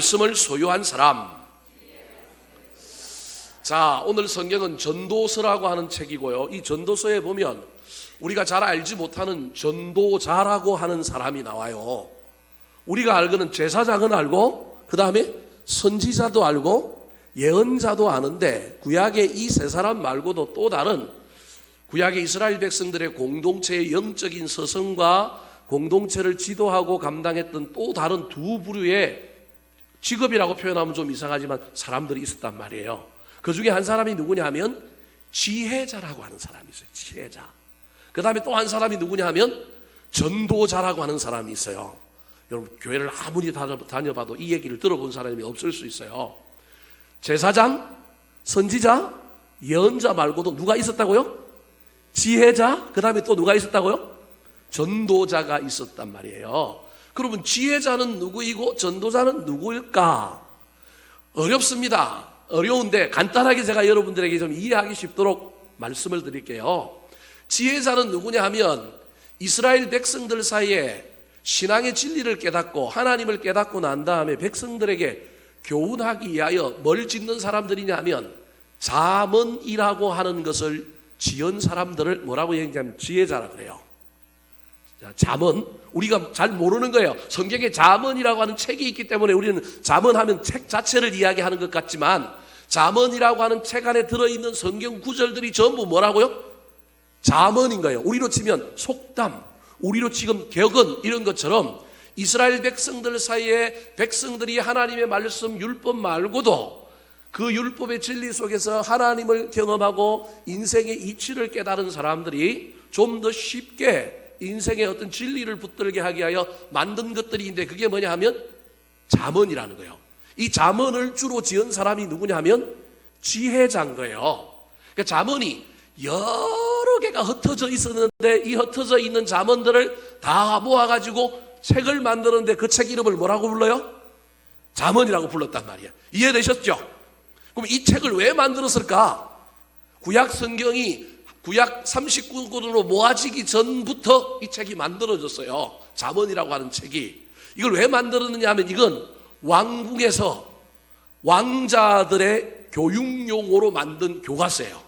말씀을 소유한 사람. 자, 오늘 성경은 전도서라고 하는 책이고요. 이 전도서에 보면 우리가 잘 알지 못하는 전도자라고 하는 사람이 나와요. 우리가 알고는 제사장은 알고, 그 다음에 선지자도 알고, 예언자도 아는데, 구약의 이 세 사람 말고도 또 다른 구약의 이스라엘 백성들의 공동체의 영적인 서성과 공동체를 지도하고 감당했던 또 다른 두 부류의 직업이라고 표현하면 좀 이상하지만 사람들이 있었단 말이에요. 그 중에 한 사람이 누구냐 하면 지혜자라고 하는 사람이 있어요. 지혜자. 그 다음에 또 한 사람이 누구냐 하면 전도자라고 하는 사람이 있어요. 여러분, 교회를 아무리 다녀봐도 이 얘기를 들어본 사람이 없을 수 있어요. 제사장, 선지자, 예언자 말고도 누가 있었다고요? 지혜자, 그 다음에 또 누가 있었다고요? 전도자가 있었단 말이에요. 그러면 지혜자는 누구이고 전도자는 누구일까? 어렵습니다. 어려운데 간단하게 제가 여러분들에게 좀 이해하기 쉽도록 말씀을 드릴게요. 지혜자는 누구냐 하면 이스라엘 백성들 사이에 신앙의 진리를 깨닫고 하나님을 깨닫고 난 다음에 백성들에게 교훈하기 위하여 뭘 짓는 사람들이냐 하면 잠언이라고 하는 것을 지은 사람들을 뭐라고 얘기하면 지혜자라 그래요. 잠언, 우리가 잘 모르는 거예요. 성경에 잠언이라고 하는 책이 있기 때문에 우리는 잠언하면 책 자체를 이야기하는 것 같지만 잠언이라고 하는 책 안에 들어있는 성경 구절들이 전부 뭐라고요? 잠언인 거예요. 우리로 치면 속담, 우리로 지금 격언 이런 것처럼 이스라엘 백성들 사이에 백성들이 하나님의 말씀 율법 말고도 그 율법의 진리 속에서 하나님을 경험하고 인생의 이치를 깨달은 사람들이 좀 더 쉽게 인생의 어떤 진리를 붙들게 하게 하여 만든 것들이 있는데 그게 뭐냐 하면 잠언이라는 거예요. 이 잠언을 주로 지은 사람이 누구냐 하면 지혜자인 거예요. 그러니까 잠언이 여러 개가 흩어져 있었는데 이 흩어져 있는 잠언들을 다 모아가지고 책을 만드는데 그 책 이름을 뭐라고 불러요? 잠언이라고 불렀단 말이에요. 이해되셨죠? 그럼 이 책을 왜 만들었을까? 구약 성경이 구약 39권으로 모아지기 전부터 이 책이 만들어졌어요. 잠언이라고 하는 책이. 이걸 왜 만들었느냐 하면 이건 왕궁에서 왕자들의 교육용으로 만든 교과서예요.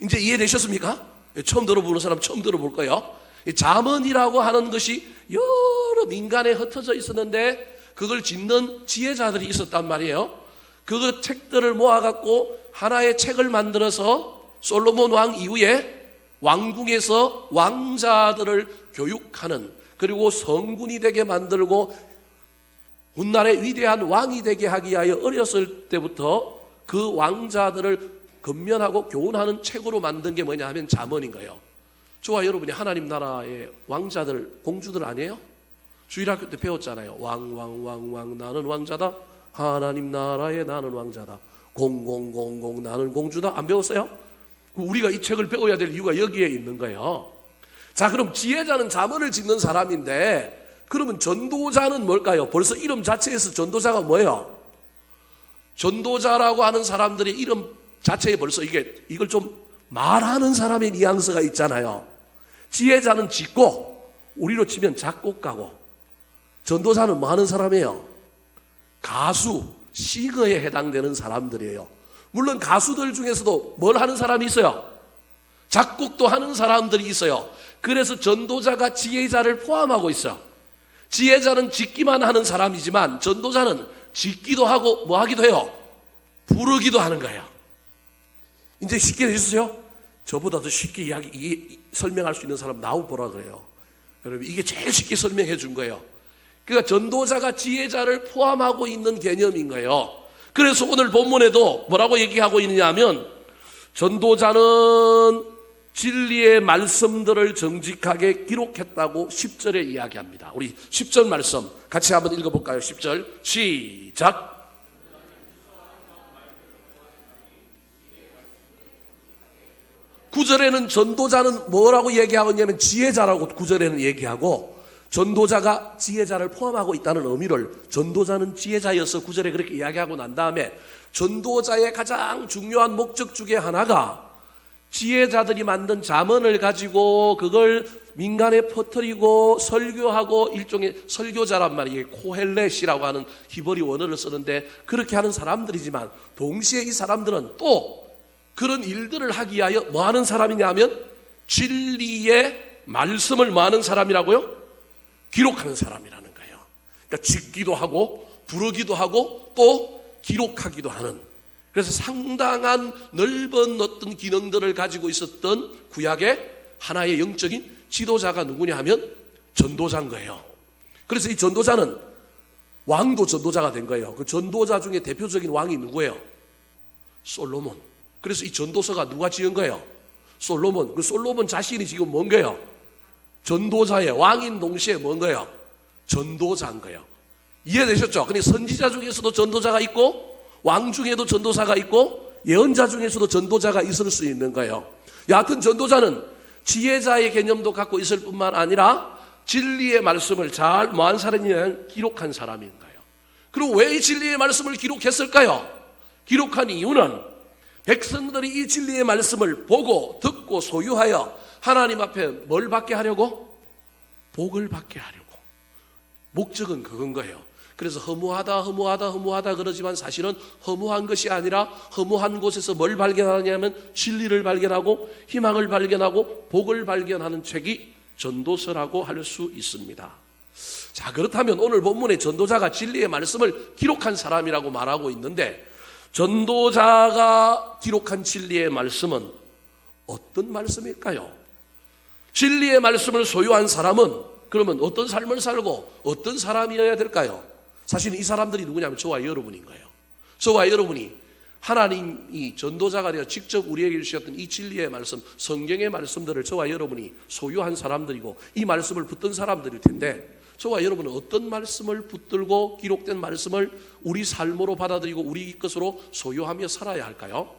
이제 이해되셨습니까? 처음 들어보는 사람 처음 들어볼 거예요. 잠언이라고 하는 것이 여러 민간에 흩어져 있었는데 그걸 짓는 지혜자들이 있었단 말이에요. 그 책들을 모아갖고 하나의 책을 만들어서 솔로몬 왕 이후에 왕궁에서 왕자들을 교육하는, 그리고 성군이 되게 만들고 훗날에 위대한 왕이 되게 하기 위하여 어렸을 때부터 그 왕자들을 건면하고 교훈하는 책으로 만든 게 뭐냐 하면 잠언인 거예요. 저와 여러분이 하나님 나라의 왕자들, 공주들 아니에요? 주일학교 때 배웠잖아요. 왕 나는 왕자다. 하나님 나라의 나는 왕자다. 공공공공 나는 공주다. 안 배웠어요? 우리가 이 책을 배워야 될 이유가 여기에 있는 거예요. 자, 그럼 지혜자는 잠언을 짓는 사람인데 그러면 전도자는 뭘까요? 벌써 이름 자체에서 전도자가 뭐예요? 전도자라고 하는 사람들의 이름 자체에 벌써 이걸 좀 말하는 사람의 뉘앙스가 있잖아요. 지혜자는 짓고 우리로 치면 작곡가고, 전도자는 뭐 하는 사람이에요? 가수, 싱어에 해당되는 사람들이에요. 물론 가수들 중에서도 뭘 하는 사람이 있어요? 작곡도 하는 사람들이 있어요. 그래서 전도자가 지혜자를 포함하고 있어요. 지혜자는 짓기만 하는 사람이지만 전도자는 짓기도 하고 뭐 하기도 해요? 부르기도 하는 거예요. 이제 쉽게 되셨어요? 저보다 더 쉽게 설명할 수 있는 사람 나와보라 그래요. 여러분, 이게 제일 쉽게 설명해 준 거예요. 그러니까 전도자가 지혜자를 포함하고 있는 개념인 거예요. 그래서 오늘 본문에도 뭐라고 얘기하고 있느냐 하면 전도자는 진리의 말씀들을 정직하게 기록했다고 10절에 이야기합니다. 우리 10절 말씀 같이 한번 읽어볼까요? 10절 시작. 9절에는 전도자는 뭐라고 얘기하고 있냐면 지혜자라고 9절에는 얘기하고, 전도자가 지혜자를 포함하고 있다는 의미를 전도자는 지혜자여서 9절에 그렇게 이야기하고 난 다음에 전도자의 가장 중요한 목적 중에 하나가 지혜자들이 만든 잠언을 가지고 그걸 민간에 퍼뜨리고 설교하고 일종의 설교자란 말이에요. 코헬렛이라고 하는 히브리 원어를 쓰는데 그렇게 하는 사람들이지만 동시에 이 사람들은 또 그런 일들을 하기 위하여 뭐 하는 사람이냐면 진리의 말씀을 뭐 하는 사람이라고요? 기록하는 사람이라는 거예요. 그러니까 짓기도 하고 부르기도 하고 또 기록하기도 하는, 그래서 상당한 넓은 어떤 기능들을 가지고 있었던 구약의 하나의 영적인 지도자가 누구냐 하면 전도자인 거예요. 그래서 이 전도자는 왕도 전도자가 된 거예요. 그 전도자 중에 대표적인 왕이 누구예요? 솔로몬. 그래서 이 전도서가 누가 지은 거예요? 솔로몬. 그 솔로몬 자신이 지금 뭔 거예요? 전도자의 왕인 동시에 뭔 거예요? 전도자인 거예요. 이해되셨죠? 근데 선지자 중에서도 전도자가 있고 왕 중에도 전도사가 있고 예언자 중에서도 전도자가 있을 수 있는 거예요. 여하튼 전도자는 지혜자의 개념도 갖고 있을 뿐만 아니라 진리의 말씀을 잘 뭐한 사람이냐면 기록한 사람인 거예요. 그리고 왜 이 진리의 말씀을 기록했을까요? 기록한 이유는 백성들이 이 진리의 말씀을 보고 듣고 소유하여 하나님 앞에 뭘 받게 하려고? 복을 받게 하려고. 목적은 그건 거예요. 그래서 허무하다 그러지만 사실은 허무한 것이 아니라 허무한 곳에서 뭘 발견하냐면 진리를 발견하고 희망을 발견하고 복을 발견하는 책이 전도서라고 할 수 있습니다. 자, 그렇다면 오늘 본문의 전도자가 진리의 말씀을 기록한 사람이라고 말하고 있는데 전도자가 기록한 진리의 말씀은 어떤 말씀일까요? 진리의 말씀을 소유한 사람은 그러면 어떤 삶을 살고 어떤 사람이어야 될까요? 사실 이 사람들이 누구냐면 저와 여러분인 거예요. 저와 여러분이 하나님이 전도자가 되어 직접 우리에게 주셨던 이 진리의 말씀, 성경의 말씀들을 저와 여러분이 소유한 사람들이고 이 말씀을 붙든 사람들일 텐데 저와 여러분은 어떤 말씀을 붙들고 기록된 말씀을 우리 삶으로 받아들이고 우리 것으로 소유하며 살아야 할까요?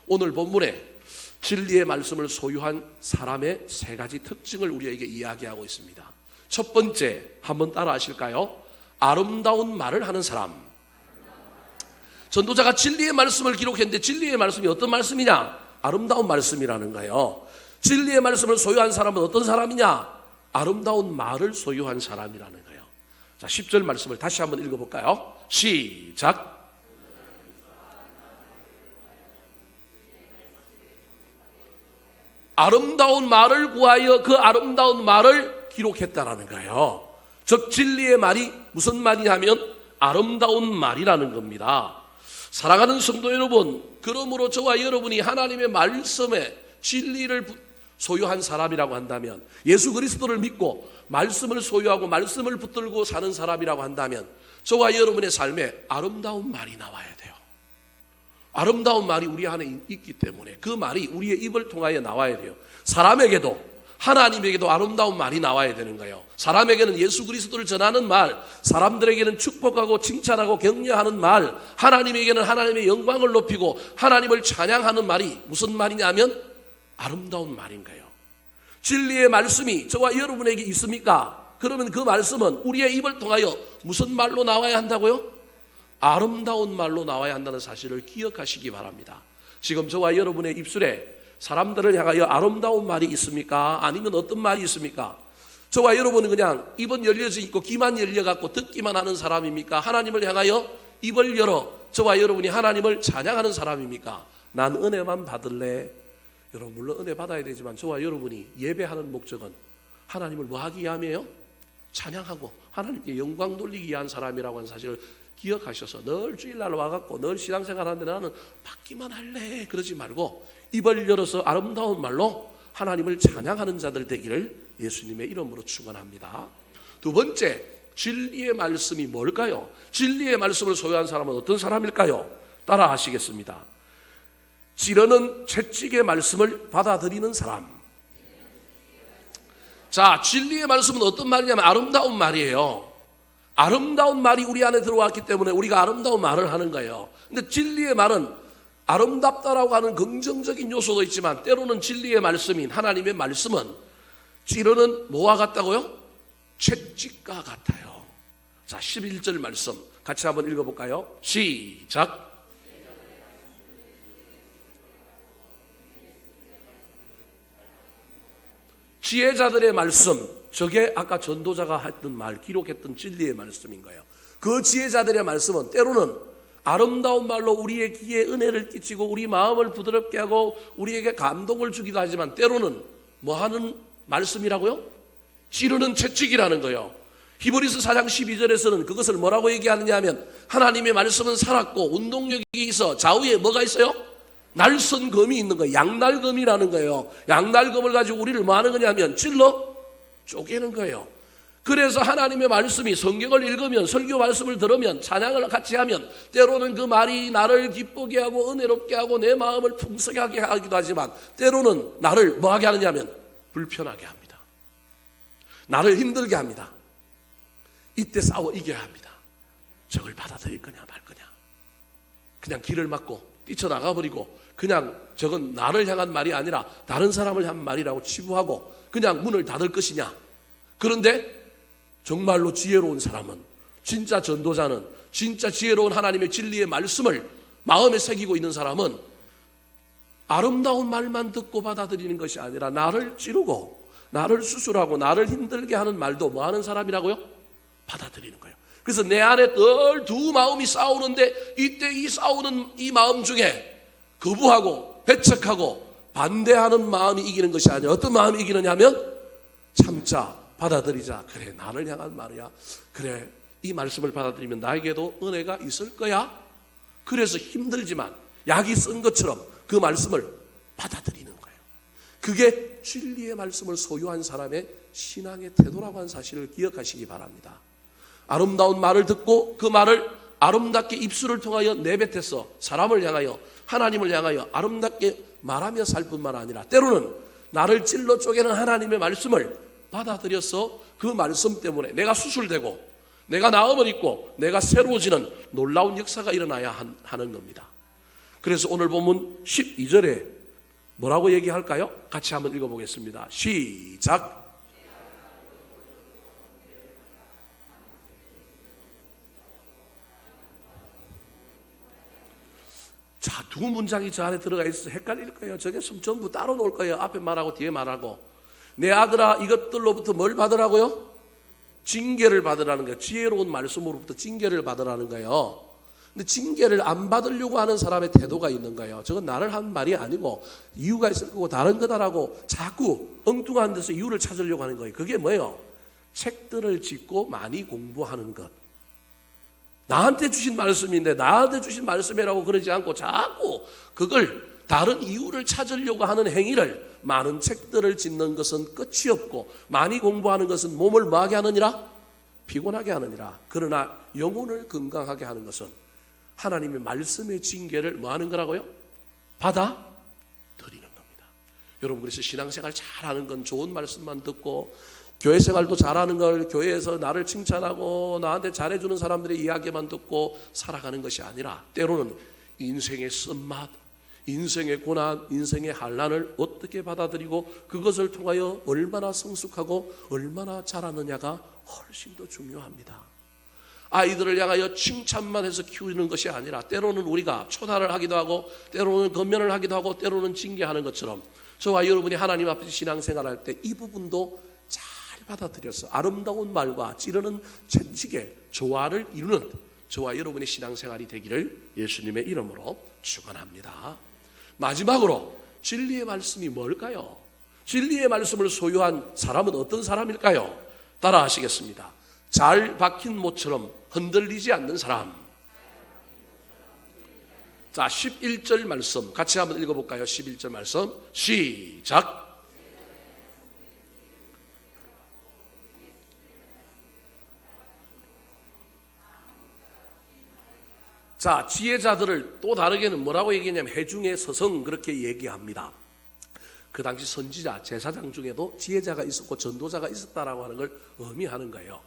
오늘 본문에 진리의 말씀을 소유한 사람의 세 가지 특징을 우리에게 이야기하고 있습니다. 첫 번째, 한번 따라 하실까요? 아름다운 말을 하는 사람. 전도자가 진리의 말씀을 기록했는데 진리의 말씀이 어떤 말씀이냐? 아름다운 말씀이라는 거예요. 진리의 말씀을 소유한 사람은 어떤 사람이냐? 아름다운 말을 소유한 사람이라는 거예요. 자, 10절 말씀을 다시 한번 읽어볼까요? 시작. 아름다운 말을 구하여 그 아름다운 말을 기록했다라는 거예요. 즉 진리의 말이 무슨 말이냐면 아름다운 말이라는 겁니다. 사랑하는 성도 여러분, 그러므로 저와 여러분이 하나님의 말씀에 진리를 소유한 사람이라고 한다면, 예수 그리스도를 믿고 말씀을 소유하고 말씀을 붙들고 사는 사람이라고 한다면 저와 여러분의 삶에 아름다운 말이 나와야 돼요. 아름다운 말이 우리 안에 있기 때문에 그 말이 우리의 입을 통하여 나와야 돼요. 사람에게도 하나님에게도 아름다운 말이 나와야 되는 거예요. 사람에게는 예수 그리스도를 전하는 말, 사람들에게는 축복하고 칭찬하고 격려하는 말, 하나님에게는 하나님의 영광을 높이고 하나님을 찬양하는 말이 무슨 말이냐면 아름다운 말인 거예요. 진리의 말씀이 저와 여러분에게 있습니까? 그러면 그 말씀은 우리의 입을 통하여 무슨 말로 나와야 한다고요? 아름다운 말로 나와야 한다는 사실을 기억하시기 바랍니다. 지금 저와 여러분의 입술에 사람들을 향하여 아름다운 말이 있습니까? 아니면 어떤 말이 있습니까? 저와 여러분은 그냥 입은 열려져 있고 귀만 열려갖고 듣기만 하는 사람입니까? 하나님을 향하여 입을 열어 저와 여러분이 하나님을 찬양하는 사람입니까? 난 은혜만 받을래. 여러분 물론 은혜 받아야 되지만 저와 여러분이 예배하는 목적은 하나님을 뭐 하기 위함이에요? 찬양하고 하나님께 영광 돌리기 위한 사람이라고 하는 사실을 기억하셔서 늘 주일날 와갖고 늘 신앙생활 하는데 나는 받기만 할래 그러지 말고 입을 열어서 아름다운 말로 하나님을 찬양하는 자들 되기를 예수님의 이름으로 축원합니다. 두 번째, 진리의 말씀이 뭘까요? 진리의 말씀을 소유한 사람은 어떤 사람일까요? 따라 하시겠습니다. 찌르는 채찍의 말씀을 받아들이는 사람. 자, 진리의 말씀은 어떤 말이냐면 아름다운 말이에요. 아름다운 말이 우리 안에 들어왔기 때문에 우리가 아름다운 말을 하는 거예요. 근데 진리의 말은 아름답다라고 하는 긍정적인 요소도 있지만 때로는 진리의 말씀인 하나님의 말씀은 찌르는 뭐와 같다고요? 채찍과 같아요. 자, 11절 말씀 같이 한번 읽어볼까요? 시작. 지혜자들의 말씀, 저게 아까 전도자가 했던 말, 기록했던 진리의 말씀인 거예요. 그 지혜자들의 말씀은 때로는 아름다운 말로 우리의 귀에 은혜를 끼치고 우리 마음을 부드럽게 하고 우리에게 감동을 주기도 하지만 때로는 뭐 하는 말씀이라고요? 찌르는 채찍이라는 거예요. 히브리서 4장 12절에서는 그것을 뭐라고 얘기하느냐 하면 하나님의 말씀은 살았고 운동력이 있어 좌우에 뭐가 있어요? 날선 검이 있는 거예요. 양날검이라는 거예요. 양날검을 가지고 우리를 뭐 하는 거냐 하면 찔러 쪼개는 거예요. 그래서 하나님의 말씀이 성경을 읽으면 설교 말씀을 들으면 찬양을 같이 하면 때로는 그 말이 나를 기쁘게 하고 은혜롭게 하고 내 마음을 풍성하게 하기도 하지만 때로는 나를 뭐하게 하느냐 하면 불편하게 합니다. 나를 힘들게 합니다. 이때 싸워 이겨야 합니다. 저걸 받아들일 거냐 말 거냐. 그냥 길을 막고 뛰쳐나가버리고 그냥 저건 나를 향한 말이 아니라 다른 사람을 향한 말이라고 치부하고 그냥 문을 닫을 것이냐. 그런데 정말로 지혜로운 사람은, 진짜 전도자는, 진짜 지혜로운 하나님의 진리의 말씀을 마음에 새기고 있는 사람은 아름다운 말만 듣고 받아들이는 것이 아니라 나를 찌르고 나를 수술하고 나를 힘들게 하는 말도 뭐 하는 사람이라고요? 받아들이는 거예요. 그래서 내 안에 늘 두 마음이 싸우는데 이때 이 싸우는 이 마음 중에 거부하고 배척하고 반대하는 마음이 이기는 것이 아니라 어떤 마음이 이기느냐 하면 참자, 받아들이자. 그래, 나를 향한 말이야. 그래, 이 말씀을 받아들이면 나에게도 은혜가 있을 거야. 그래서 힘들지만 약이 쓴 것처럼 그 말씀을 받아들이는 거예요. 그게 진리의 말씀을 소유한 사람의 신앙의 태도라고 하는 사실을 기억하시기 바랍니다. 아름다운 말을 듣고 그 말을 아름답게 입술을 통하여 내뱉어서 사람을 향하여 하나님을 향하여 아름답게 말하며 살 뿐만 아니라 때로는 나를 찔러 쪼개는 하나님의 말씀을 받아들여서 그 말씀 때문에 내가 수술되고 내가 나음을 입고 내가 새로워지는 놀라운 역사가 일어나야 하는 겁니다. 그래서 오늘 본문 12절에 뭐라고 얘기할까요? 같이 한번 읽어보겠습니다. 시작. 자, 두 문장이 저 안에 들어가 있어서 헷갈릴 거예요. 저게 전부 따로 놓을 거예요. 앞에 말하고 뒤에 말하고. 내 아들아, 이것들로부터 뭘 받으라고요? 징계를 받으라는 거예요. 지혜로운 말씀으로부터 징계를 받으라는 거예요. 근데 징계를 안 받으려고 하는 사람의 태도가 있는 거예요. 저건 나를 한 말이 아니고 이유가 있을 거고 다른 거다라고 자꾸 엉뚱한 데서 이유를 찾으려고 하는 거예요. 그게 뭐예요? 책들을 짓고 많이 공부하는 것. 나한테 주신 말씀인데 나한테 주신 말씀이라고 그러지 않고 자꾸 그걸 다른 이유를 찾으려고 하는 행위를, 많은 책들을 짓는 것은 끝이 없고 많이 공부하는 것은 몸을 뭐하게 하느니라? 피곤하게 하느니라. 그러나 영혼을 건강하게 하는 것은 하나님의 말씀의 징계를 뭐하는 거라고요? 받아들이는 겁니다. 여러분, 그래서 신앙생활 잘하는 건 좋은 말씀만 듣고 교회 생활도 잘하는 걸 교회에서 나를 칭찬하고 나한테 잘해주는 사람들의 이야기만 듣고 살아가는 것이 아니라 때로는 인생의 쓴맛, 인생의 고난, 인생의 환난을 어떻게 받아들이고 그것을 통하여 얼마나 성숙하고 얼마나 잘하느냐가 훨씬 더 중요합니다. 아이들을 향하여 칭찬만 해서 키우는 것이 아니라 때로는 우리가 초단을 하기도 하고 때로는 건면을 하기도 하고 때로는 징계하는 것처럼 저와 여러분이 하나님 앞에서 신앙생활할 때 이 부분도 잘 받아들여서 아름다운 말과 찌르는 채찍의 조화를 이루는 저와 여러분의 신앙생활이 되기를 예수님의 이름으로 축원합니다. 마지막으로 진리의 말씀이 뭘까요? 진리의 말씀을 소유한 사람은 어떤 사람일까요? 따라 하시겠습니다. 잘 박힌 못처럼 흔들리지 않는 사람. 자, 11절 말씀 같이 한번 읽어볼까요? 11절 말씀 시작. 자, 지혜자들을 또 다르게는 뭐라고 얘기했냐면 해중의 서성 그렇게 얘기합니다. 그 당시 선지자, 제사장 중에도 지혜자가 있었고 전도자가 있었다라고 하는 걸 의미하는 거예요.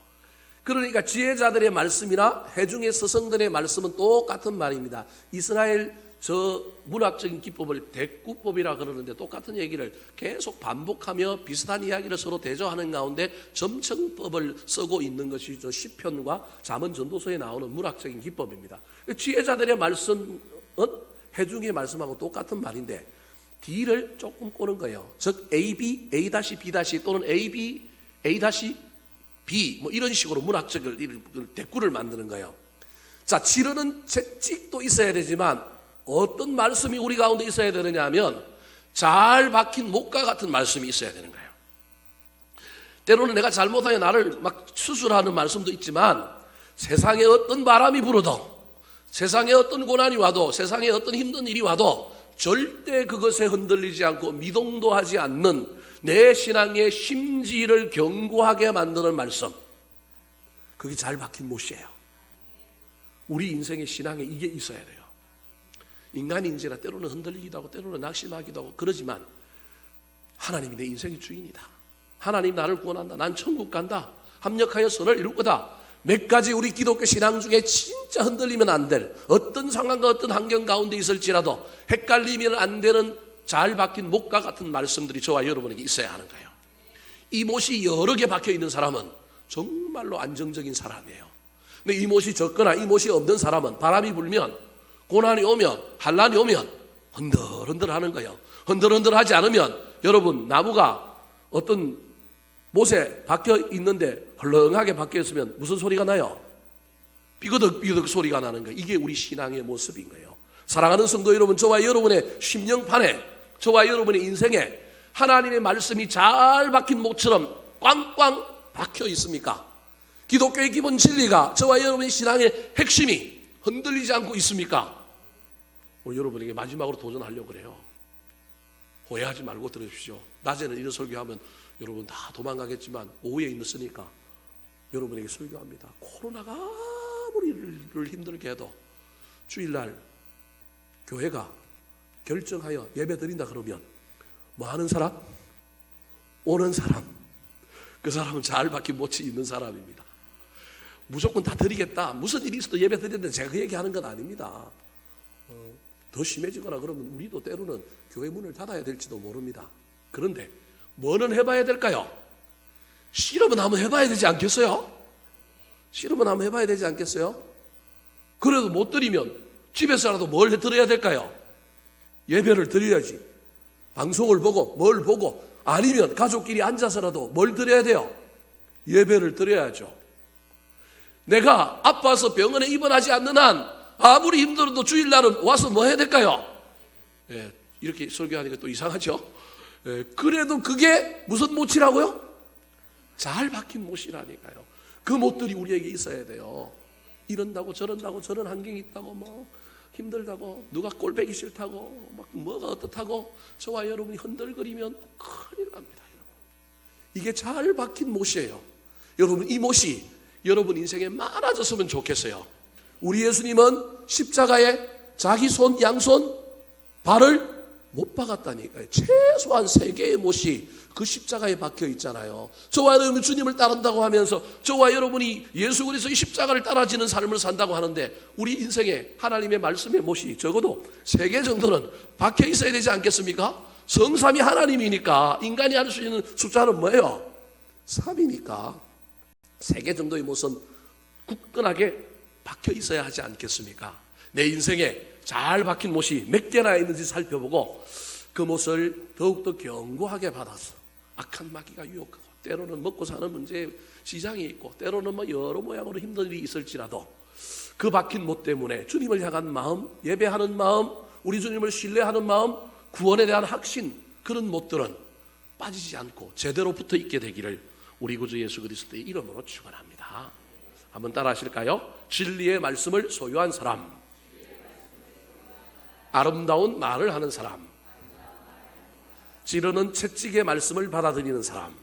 그러니까 지혜자들의 말씀이나 해중의 서성들의 말씀은 똑같은 말입니다. 이스라엘 저 문학적인 기법을 대꾸법이라 그러는데 똑같은 얘기를 계속 반복하며 비슷한 이야기를 서로 대조하는 가운데 점층법을 쓰고 있는 것이 저 시편과 잠언 전도서에 나오는 문학적인 기법입니다. 지혜자들의 말씀은 해중의 말씀하고 똑같은 말인데 D를 조금 꼬는 거예요. 즉 AB, A-B- 또는 AB, A-B 뭐 이런 식으로 문학적 대꾸를 만드는 거예요. 자, 지르는 채찍도 있어야 되지만 어떤 말씀이 우리 가운데 있어야 되느냐 하면 잘 박힌 목과 같은 말씀이 있어야 되는 거예요. 때로는 내가 잘못하여 나를 막 수술하는 말씀도 있지만 세상에 어떤 바람이 불어도, 세상에 어떤 고난이 와도, 세상에 어떤 힘든 일이 와도 절대 그것에 흔들리지 않고 미동도 하지 않는 내 신앙의 심지를 견고하게 만드는 말씀, 그게 잘 박힌 못이에요. 우리 인생의 신앙에 이게 있어야 돼요. 인간인지라 때로는 흔들리기도 하고 때로는 낙심하기도 하고 그러지만 하나님이 내 인생의 주인이다. 하나님 나를 구원한다. 난 천국 간다. 합력하여 선을 이룰 거다. 몇 가지 우리 기독교 신앙 중에 진짜 흔들리면 안 될, 어떤 상황과 어떤 환경 가운데 있을지라도 헷갈리면 안 되는 잘 박힌 목과 같은 말씀들이 저와 여러분에게 있어야 하는 거예요. 이 못이 여러 개 박혀 있는 사람은 정말로 안정적인 사람이에요. 근데 이 못이 적거나 이 못이 없는 사람은 바람이 불면, 고난이 오면, 환난이 오면 흔들흔들 하는 거예요. 흔들흔들 하지 않으면 여러분, 나무가 어떤 못에 박혀 있는데 헐렁하게 박혀 있으면 무슨 소리가 나요? 삐그덕 소리가 나는 거예요. 이게 우리 신앙의 모습인 거예요. 사랑하는 성도 여러분, 저와 여러분의 심령판에, 저와 여러분의 인생에 하나님의 말씀이 잘 박힌 못처럼 꽝꽝 박혀 있습니까? 기독교의 기본 진리가, 저와 여러분의 신앙의 핵심이 흔들리지 않고 있습니까? 오늘 여러분에게 마지막으로 도전하려고 그래요. 오해하지 말고 들어주십시오. 낮에는 이런 설교하면 여러분 다 도망가겠지만 오후에 있으니까 여러분에게 설교합니다. 코로나가 아무리 힘들게 해도 주일날 교회가 결정하여 예배 드린다 그러면 뭐 하는 사람? 오는 사람. 그 사람은 잘 박힌 못이 있는 사람입니다. 무조건 다 드리겠다. 무슨 일이 있어도 예배 드리는데 제가 그 얘기하는 건 아닙니다. 더 심해지거나 그러면 우리도 때로는 교회 문을 닫아야 될지도 모릅니다. 그런데 뭐는 해봐야 될까요? 실험은 한번 해봐야 되지 않겠어요? 실험은 한번 해봐야 되지 않겠어요? 그래도 못 드리면 집에서라도 뭘 드려야 될까요? 예배를 드려야지. 방송을 보고 뭘 보고, 아니면 가족끼리 앉아서라도 뭘 드려야 돼요? 예배를 드려야죠. 내가 아파서 병원에 입원하지 않는 한 아무리 힘들어도 주일날은 와서 뭐 해야 될까요? 예, 이렇게 설교하니까 또 이상하죠? 예, 그래도 그게 무슨 못이라고요? 잘 박힌 못이라니까요. 그 못들이 우리에게 있어야 돼요. 이런다고 저런다고 저런 환경이 있다고 뭐 힘들다고 누가 꼴배기 싫다고 막 뭐가 어떻다고 저와 여러분이 흔들거리면 큰일 납니다. 여러분. 이게 잘 박힌 못이에요. 여러분, 이 못이 여러분 인생에 많아졌으면 좋겠어요. 우리 예수님은 십자가에 자기 손, 양손, 발을 못 박았다니까요. 최소한 3개의 못이 그 십자가에 박혀 있잖아요. 저와 여러분이 주님을 따른다고 하면서 저와 여러분이 예수 그리스도의 십자가를 따라지는 삶을 산다고 하는데 우리 인생에 하나님의 말씀의 못이 적어도 3개 정도는 박혀 있어야 되지 않겠습니까? 성삼이 하나님이니까 인간이 할 수 있는 숫자는 뭐예요? 3이니까 3개 정도의 못은 굳건하게 박혀 있어야 하지 않겠습니까? 내 인생에 잘 박힌 못이 몇 개나 있는지 살펴보고 그 못을 더욱더 견고하게 받아서 악한 마귀가 유혹하고 때로는 먹고 사는 문제에 시장이 있고 때로는 뭐 여러 모양으로 힘든 일이 있을지라도 그 박힌 못 때문에 주님을 향한 마음, 예배하는 마음, 우리 주님을 신뢰하는 마음, 구원에 대한 확신, 그런 못들은 빠지지 않고 제대로 붙어 있게 되기를 우리 구주 예수 그리스도의 이름으로 축원합니다. 한번 따라 하실까요? 진리의 말씀을 소유한 사람, 아름다운 말을 하는 사람, 지르는 채찍의 말씀을 받아들이는 사람,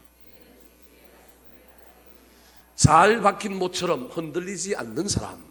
잘 박힌 못처럼 흔들리지 않는 사람,